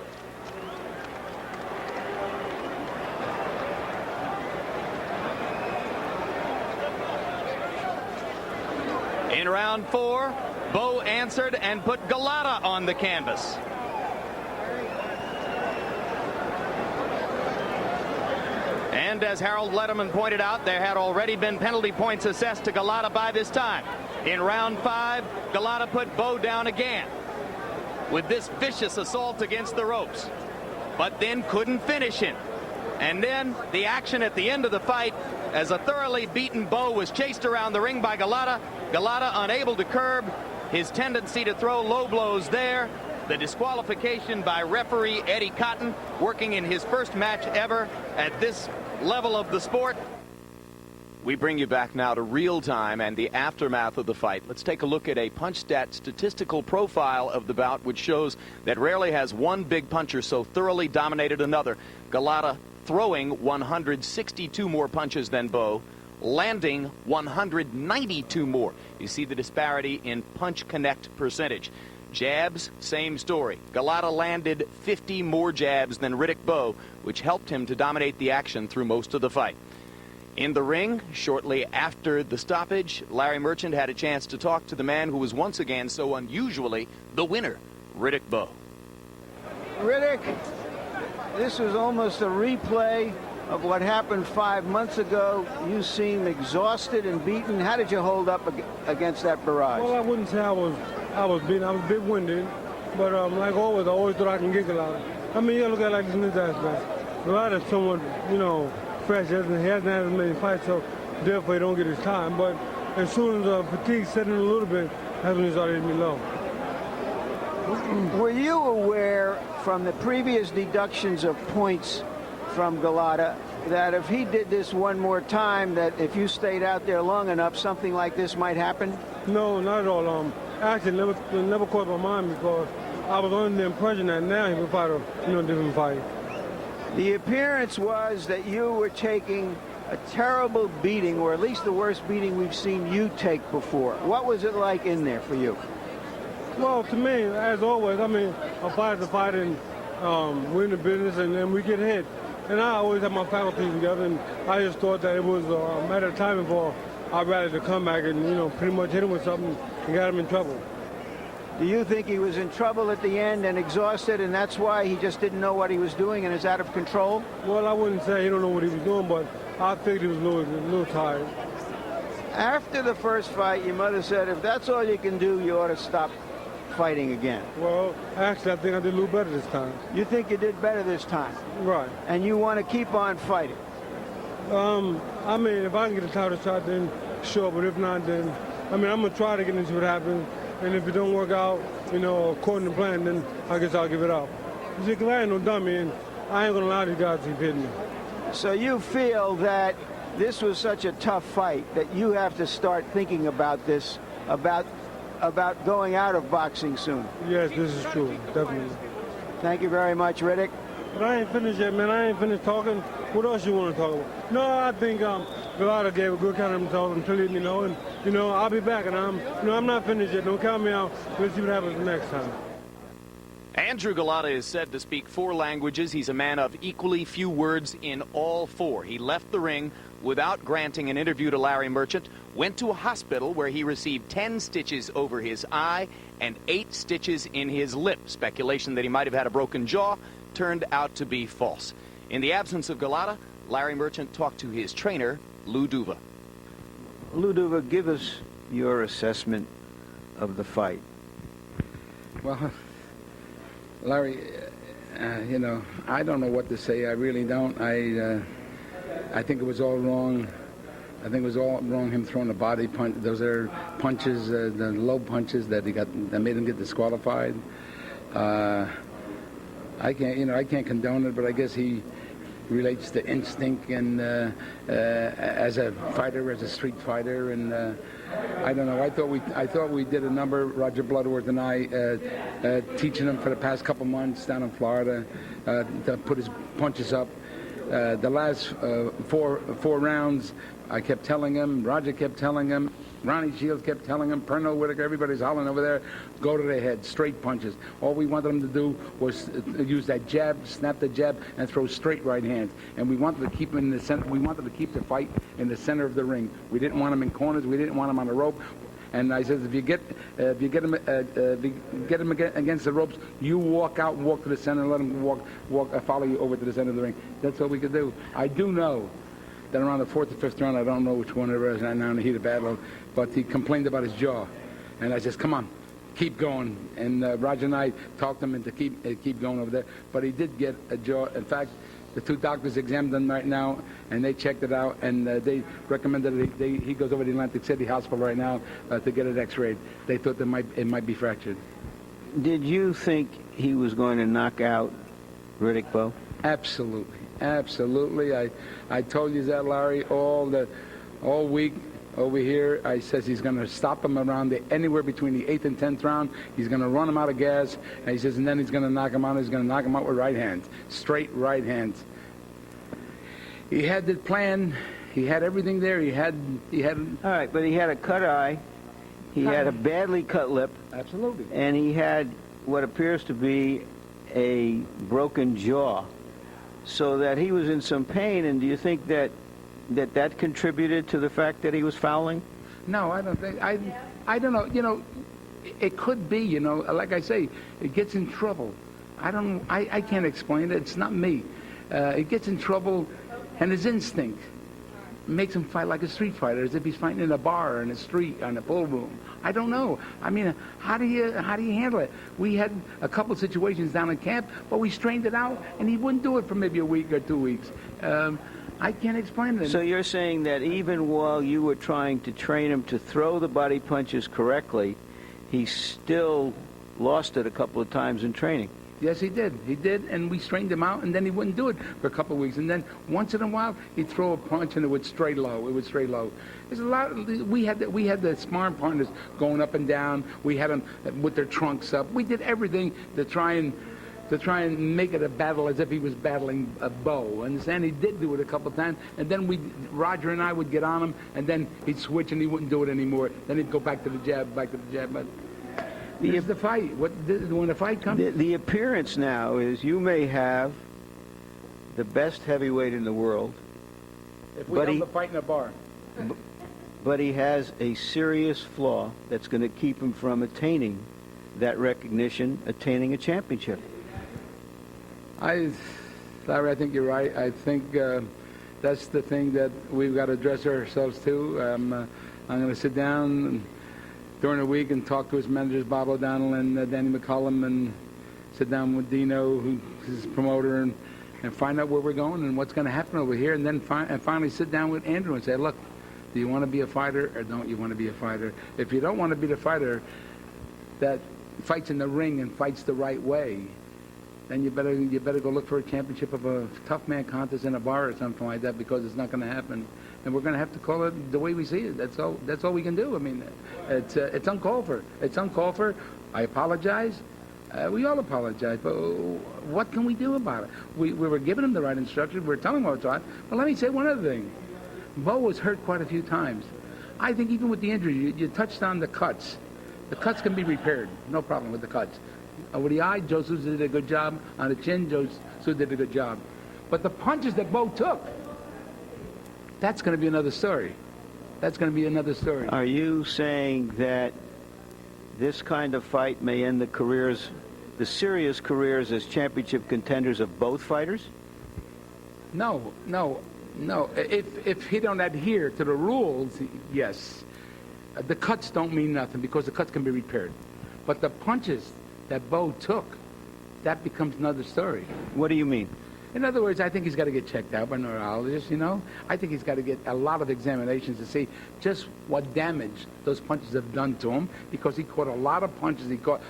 In round 4, Bowe answered and put Golota on the canvas. And as Harold Letterman pointed out, there had already been penalty points assessed to Golota by this time. In round 5, Golota put Bowe down again with this vicious assault against the ropes, but then couldn't finish him. And then the action at the end of the fight, as a thoroughly beaten Bowe was chased around the ring by Golota. Golota unable to curb his tendency to throw low blows there. The disqualification by referee Eddie Cotton, working in his first match ever at this level of the sport. We bring you back now to real time and the aftermath of the fight. Let's take a look at a punch stat statistical profile of the bout, which shows that rarely has one big puncher so thoroughly dominated another. Golota throwing 162 more punches than Bowe, landing 192 more. You see the disparity in punch connect percentage. Jabs, same story. Golota landed 50 more jabs than Riddick Bowe, which helped him to dominate the action through most of the fight. In the ring, shortly after the stoppage, Larry Merchant had a chance to talk to the man who was once again so unusually the winner, Riddick Bowe. Riddick, this was almost a replay of what happened 5 months ago. You seem exhausted and beaten. How did you hold up against that barrage? Well, I wouldn't say I was beaten. I was a bit winded, but like always, I always thought I can get Golota. I mean, you gotta look at it like this in this aspect. Golota is somewhat, fresh. He hasn't had as many fights, so therefore he don't get his time. But as soon as fatigue set in a little bit, that's when he started hitting me low. Were you aware from the previous deductions of points from Golota that if he did this one more time, that if you stayed out there long enough, something like this might happen? No, not at all. Actually, never crossed my mind because I was under the impression that now he would fight a different fight. The appearance was that you were taking a terrible beating, or at least the worst beating we've seen you take before. What was it like in there for you? Well, to me, as always, a fight is a fight, and we're in the business, and then we get hit. And I always have my faculties together, and I just thought that it was a matter of time before I rallied to come back and, pretty much hit him with something and got him in trouble. Do you think he was in trouble at the end and exhausted, and that's why he just didn't know what he was doing and is out of control? Well, I wouldn't say he don't know what he was doing, but I figured he was a little tired. After the first fight, your mother said, if that's all you can do, you ought to stop fighting again. Well, actually, I think I did a little better this time. You think you did better this time? Right. And you want to keep on fighting? If I can get a title shot, then sure, but if not, then, I'm going to try to get into what happens, and if it don't work out, according to plan, then I guess I'll give it up. You see, because I ain't no dummy, and I ain't going to allow these guys to keep hitting me. So you feel that this was such a tough fight that you have to start thinking about this, about going out of boxing soon? Yes, this is true, definitely. Thank you very much, Riddick. But I ain't finished yet, man. I ain't finished talking. What else you want to talk about? No, I think Golota gave a good count of himself until he, and I'll be back, and I'm not finished yet. Don't count me out. Let's see what happens next time. Andrew Golota is said to speak 4 languages. He's a man of equally few words in all 4. He left the ring without granting an interview to Larry Merchant, went to a hospital where he received 10 stitches over his eye and 8 stitches in his lip. Speculation that he might have had a broken jaw turned out to be false. In the absence of Golota, Larry Merchant talked to his trainer, Lou Duva. Lou Duva, give us your assessment of the fight. Well, Larry, I don't know what to say. I really don't. I think it was all wrong. I think it was all wrong, him throwing the body punch. Those are punches, the low punches that made him get disqualified. I can't condone it, but I guess he relates to instinct and as a fighter, as a street fighter, and I don't know. I thought we did a number, Roger Bloodworth and I, teaching him for the past couple months down in Florida to put his punches up. The last four rounds, I kept telling him, Roger kept telling him, Ronnie Shields kept telling him, Pernell Whitaker, everybody's hollering over there, go to the head, straight punches. All we wanted him to do was use that jab, snap the jab, and throw straight right hands. And we wanted to keep him in the center. We wanted to keep the fight in the center of the ring. We didn't want him in corners. We didn't want him on the rope. And I said, if you get him against the ropes, you walk out and walk to the center and let him follow you over to the center of the ring. That's all we could do. I do know that around the 4th or 5th round, I don't know which one it was now in the heat of battle, but he complained about his jaw. And I said, come on, keep going. And Roger and I talked him into keep going over there. But he did get a jaw. In fact, the 2 doctors examined him right now, and they checked it out, and they recommended he goes over to the Atlantic City Hospital right now to get it x-rayed. They thought it might be fractured. Did you think he was going to knock out Riddick, Bowe? Absolutely. Absolutely. I told you that, Larry, all week over here. I says he's going to stop him around anywhere between the 8th and 10th round. He's going to run him out of gas, and he says, and then he's going to knock him out. He's going to knock him out with right hands, straight right hands. He had the plan. He had everything there. He had. All right, but he had a cut eye. He had a badly cut lip. Absolutely. And he had what appears to be a broken jaw. So that he was in some pain, and do you think that contributed to the fact that he was fouling? No, I don't think. I don't know. It could be. Like I say, it gets in trouble. I can't explain it. It's not me. It gets in trouble, and his instinct makes him fight like a street fighter, as if he's fighting in a bar, in a street, on a pool room. I don't know. I mean, how do you handle it? We had a couple of situations down in camp, but we strained it out, and he wouldn't do it for maybe a week or 2 weeks. I can't explain it. So you're saying that even while you were trying to train him to throw the body punches correctly, he still lost it a couple of times in training. Yes, he did. He did, and we strained him out, and then he wouldn't do it for a couple of weeks. And then once in a while, he'd throw a punch, and it would stray low. It would stray low. There's a lot. We had the sparring partners going up and down. We had them with their trunks up. We did everything to try and make it a battle as if he was battling a Bowe. And he did do it a couple of times. And then Roger and I would get on him, and then he'd switch, and he wouldn't do it anymore. Then he'd go back to the jab, back to the jab. But here's the fight. When the fight comes, the appearance now is you may have the best heavyweight in the world. If we held the fight in a bar. But he has a serious flaw that's going to keep him from attaining that recognition, attaining a championship. Larry, I think you're right. I think that's the thing that we've got to address ourselves to. I'm going to sit down during the week and talk to his managers, Bob O'Donnell and Danny McCullum, and sit down with Dino, who's his promoter, and find out where we're going and what's going to happen over here, and then finally sit down with Andrew and say, look, do you want to be a fighter or don't you want to be a fighter? If you don't want to be the fighter that fights in the ring and fights the right way, then you better go look for a championship of a tough man contest in a bar or something like that, because it's not going to happen. And we're going to have to call it the way we see it. That's all we can do. I mean, it's uncalled for. It's uncalled for. I apologize. We all apologize. But what can we do about it? We were giving him the right instructions. We were telling him what's right. But let me say one other thing. Bowe was hurt quite a few times. I think even with the injury, you touched on the cuts. The cuts can be repaired. No problem with the cuts. With the eye, Joe Souza did a good job. On the chin, Joe Souza did a good job. But the punches that Bowe took, that's going to be another story. That's going to be another story. Are you saying that this kind of fight may end the serious careers as championship contenders of both fighters? No. If he don't adhere to the rules, yes. The cuts don't mean nothing because the cuts can be repaired. But the punches that Bowe took, that becomes another story. What do you mean? In other words, I think he's got to get checked out by a neurologist, I think he's got to get a lot of examinations to see just what damage those punches have done to him, because he caught a lot of punches.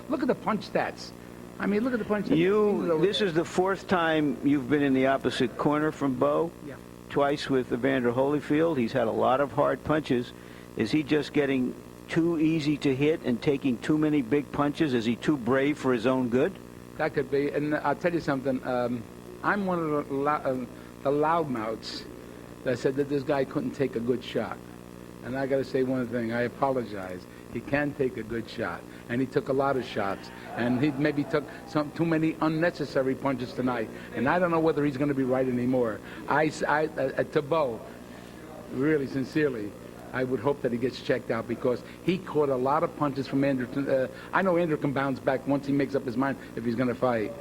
Look at the punch stats. I mean, look at the punch. This is the fourth time you've been in the opposite corner from Bowe. Yeah. Twice with Evander Holyfield. He's had a lot of hard punches. Is he just getting too easy to hit and taking too many big punches? Is he too brave for his own good? That could be. And I'll tell you something. I'm one of the loudmouths that said that this guy couldn't take a good shot. And I got to say one thing. I apologize. He can take a good shot. And he took a lot of shots. And he maybe took too many unnecessary punches tonight. And I don't know whether he's going to be right anymore. To Bowe, really sincerely, I would hope that he gets checked out, because he caught a lot of punches from Andrew. I know Andrew can bounce back once he makes up his mind if he's going to fight.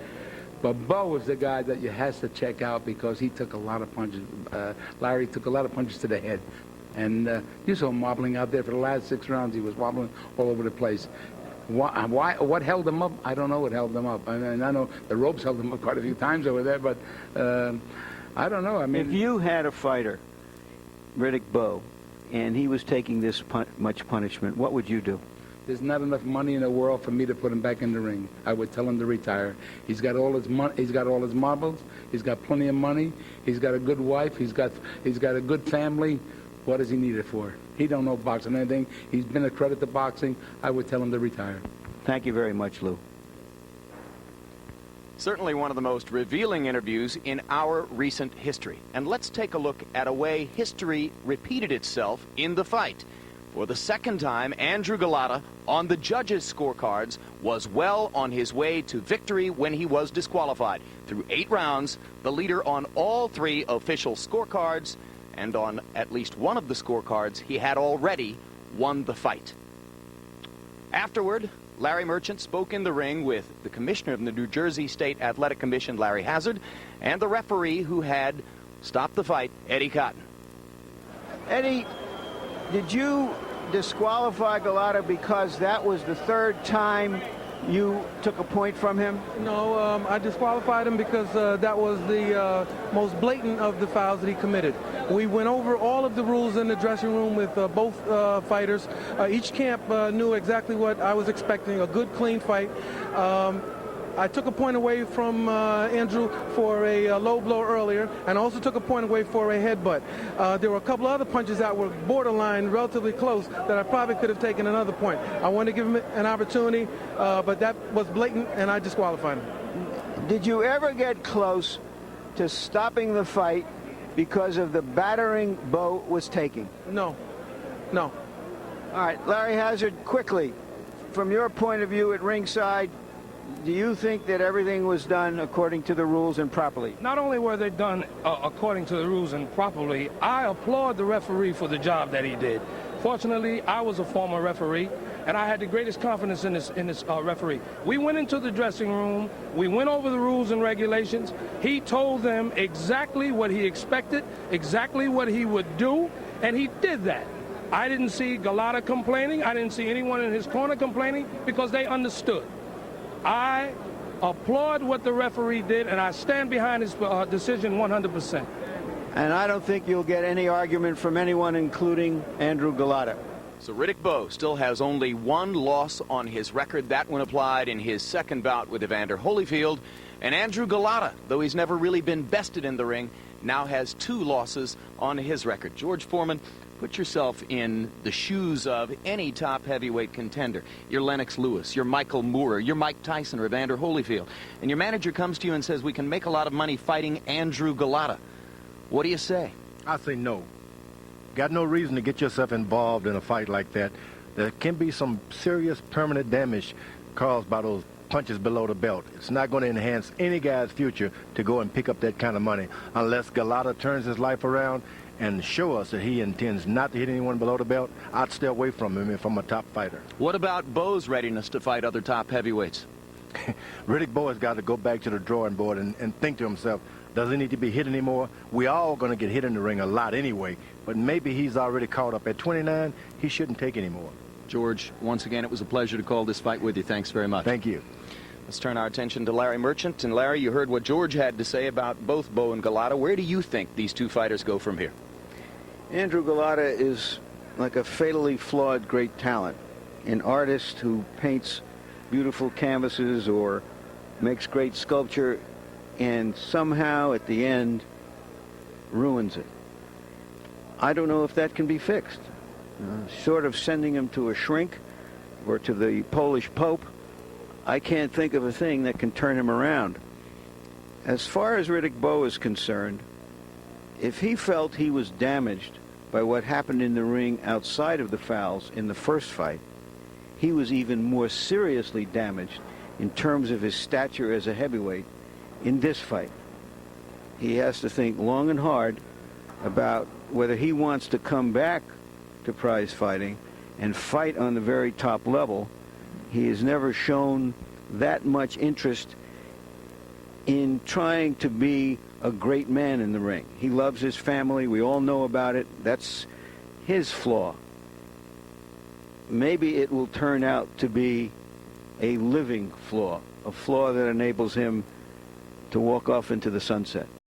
But Bowe is the guy that you has to check out, because he took a lot of punches. Larry took a lot of punches to the head. And you saw him wobbling out there for the last 6 rounds. He was wobbling all over the place. What held him up? I don't know what held him up. I mean, I know the ropes held him up quite a few times over there, but I don't know. I mean, if you had a fighter, Riddick Bowe, and he was taking this much punishment, what would you do? There's not enough money in the world for me to put him back in the ring. I would tell him to retire. He's got all his money. He's got all his marbles. He's got plenty of money. He's got a good wife. He's got a good family. What does he need it for? He don't know boxing or anything. He's been a credit to boxing. I would tell him to retire. Thank you very much, Lou. Certainly one of the most revealing interviews in our recent history. And let's take a look at a way history repeated itself in the fight. For the second time, Andrew Golota, on the judges' scorecards, was well on his way to victory when he was disqualified. Through 8 rounds, the leader on all 3 official scorecards, and on at least one of the scorecards, he had already won the fight. Afterward, Larry Merchant spoke in the ring with the commissioner of the New Jersey State Athletic Commission, Larry Hazzard, and the referee who had stopped the fight, Eddie Cotton. Eddie, did you disqualify Golota because that was the 3rd time you took a point from him? No, I disqualified him because that was the most blatant of the fouls that he committed. We went over all of the rules in the dressing room with both fighters. Each camp knew exactly what I was expecting, a good, clean fight. I took a point away from Andrew for a low blow earlier, and also took a point away for a headbutt. There were a couple other punches that were borderline, relatively close, that I probably could have taken another point. I wanted to give him an opportunity, but that was blatant, and I disqualified him. Did you ever get close to stopping the fight because of the battering Bowe was taking? No. No. All right, Larry Hazard, quickly, from your point of view at ringside, do you think that everything was done according to the rules and properly? Not only were they done according to the rules and properly, I applaud the referee for the job that he did. Fortunately, I was a former referee, and I had the greatest confidence in this referee. We went into the dressing room, we went over the rules and regulations. He told them exactly what he expected, exactly what he would do, and he did that. I didn't see Golota complaining. I didn't see anyone in his corner complaining because they understood. I applaud what the referee did, and I stand behind his decision 100%. And I don't think you'll get any argument from anyone, including Andrew Golota. So Riddick Bowe still has only one loss on his record. That one applied in his second bout with Evander Holyfield. And Andrew Golota, though he's never really been bested in the ring, now has 2 losses on his record. George Foreman, put yourself in the shoes of any top heavyweight contender. You're Lennox Lewis, you're Michael Moore, you're Mike Tyson or Evander Holyfield. And your manager comes to you and says, we can make a lot of money fighting Andrew Golota. What do you say? I say no. Got no reason to get yourself involved in a fight like that. There can be some serious permanent damage caused by those punches below the belt. It's not going to enhance any guy's future to go and pick up that kind of money unless Golota turns his life around and show us that he intends not to hit anyone below the belt. I'd stay away from him if I'm a top fighter. What about Bowe's readiness to fight other top heavyweights? Riddick Bowe has got to go back to the drawing board and think to himself, does he need to be hit anymore? We all going to get hit in the ring a lot anyway, but maybe he's already caught up. At 29, he shouldn't take anymore. George, once again, it was a pleasure to call this fight with you. Thanks very much. Thank you. Let's turn our attention to Larry Merchant. And Larry, you heard what George had to say about both Bowe and Golota. Where do you think these two fighters go from here? Andrew Golota is like a fatally flawed great talent, an artist who paints beautiful canvases or makes great sculpture and somehow at the end ruins it. I don't know if that can be fixed. Short of sending him to a shrink or to the Polish Pope, I can't think of a thing that can turn him around. As far as Riddick Bowe is concerned, if he felt he was damaged by what happened in the ring outside of the fouls in the first fight, he was even more seriously damaged in terms of his stature as a heavyweight in this fight. He has to think long and hard about whether he wants to come back to prize fighting and fight on the very top level. He has never shown that much interest in trying to be a great man in the ring. He loves his family. We all know about it. That's his flaw. Maybe it will turn out to be a living flaw, a flaw that enables him to walk off into the sunset.